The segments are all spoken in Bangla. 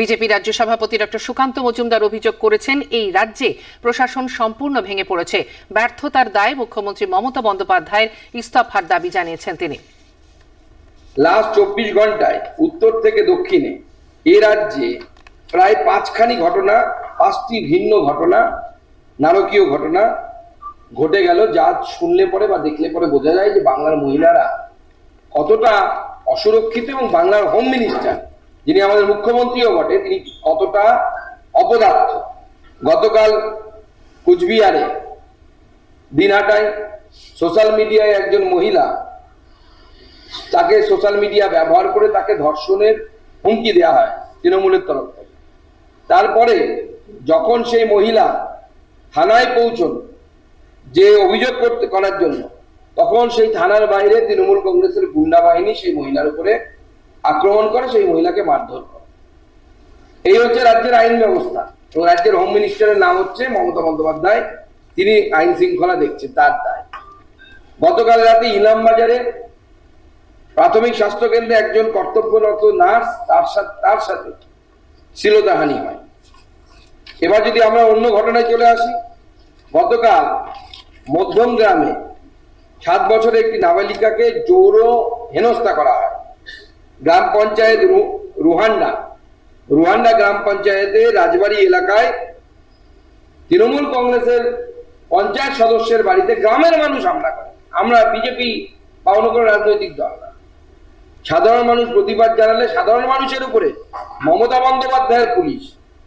বিজেপি রাজ্য সভাপতি ডক্টর সুকান্ত মজুমদার অভিযোগ করেছেন, এই রাজ্যে প্রশাসন সম্পূর্ণ ভেঙে পড়েছে। ব্যর্থতার দায় মুখ্যমন্ত্রী মমতা বন্দ্যোপাধ্যায়ের ইস্তফার দাবি জানিয়েছেন তিনি। লাস্ট 24 ঘন্টায় উত্তর থেকে দক্ষিণে এই রাজ্যে প্রায় 5খানি ঘটনা, 5টি ভিন্ন ঘটনা, নারকীয় ঘটনা ঘটে গেল, যা শুনলে পরে বা দেখলে পরে বোঝা যায় যে বাংলার মহিলারা কতটা অসুরক্ষিত এবং বাংলার হোম মিনিস্টার, যিনি আমাদের মুখ্যমন্ত্রীও বটে, তিনি কতটা অপদার্থ। গতকাল কুচবিহারে দিনহাটায় সোশ্যাল মিডিয়ায় একজন মহিলা, তাকে সোশ্যাল মিডিয়া ব্যবহার করে তাকে ধর্ষণের হুমকি দেওয়া হয় তৃণমূলের তরফ থেকে। তারপরে যখন সেই মহিলা থানায় পৌঁছন যে অভিযোগ করার জন্য, তখন সেই থানার বাইরে তৃণমূল কংগ্রেসের গুন্ডা বাহিনী সেই মহিলার উপরে আক্রমণ করে, সেই মহিলাকে মারধর করে। এই হচ্ছে রাজ্যের আইন ব্যবস্থা। এবং রাজ্যের হোম মিনিস্টারের নাম হচ্ছে মমতা বন্দ্যোপাধ্যায়, তিনি আইন শৃঙ্খলা দেখছেন, তার দায়। গতকাল রাতে ইলামবাজারে প্রাথমিক স্বাস্থ্য কেন্দ্রে একজন কর্তব্যরত নার্স, তার সাথে শ্লীলতাহানি হয়। এবার যদি আমরা অন্য ঘটনায় চলে আসি, গতকাল মধ্যম গ্রামে 7 বছরের একটি নাবালিকাকে জোর হেনস্থা করা হয়। গ্রাম পঞ্চায়েত রুহান্ডা গ্রাম পঞ্চায়েতের রাজবাড়ি এলাকায় তৃণমূল কংগ্রেসের পঞ্চায়েত সদস্যের বাড়িতে গ্রামের মানুষ হামলা করে। আমরা বিজেপি বা অন্য কোনো রাজনৈতিক দল না, সাধারণ মানুষ প্রতিবাদ জানালে সাধারণ মানুষের উপরে মমতা বন্দ্যোপাধ্যায়ের পুলিশ,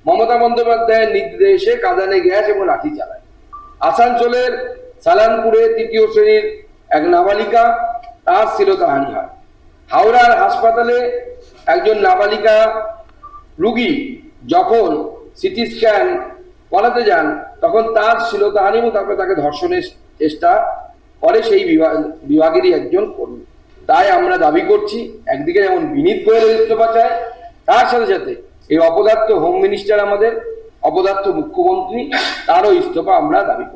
মমতা বন্দ্যোপাধ্যায়ের নির্দেশে কাঁদানে গ্যাস এবং লাঠি চালায়। আসানসোলের সালানপুরে 3য় শ্রেণীর এক নাবালিকা, তার শ্লীলতাহানি হয়। হাওড়ার হাসপাতালে একজন নাবালিকা রুগী যখন সিটি স্ক্যান করাতে যান, তখন তার শ্লীলতাহানি এবং তারপরে তাকে ধর্ষণের চেষ্টা করে সেই বিভাগেরই একজন কর্মী। তাই আমরা দাবি করছি, একদিকে যেমন বিনীত গোয়েলের ইস্তফা চায়, তার সাথে সাথে এই অপদার্থ হোম মিনিস্টার, আমাদের অপদার্থ মুখ্যমন্ত্রী, তারও ইস্তফা আমরা দাবি করছি।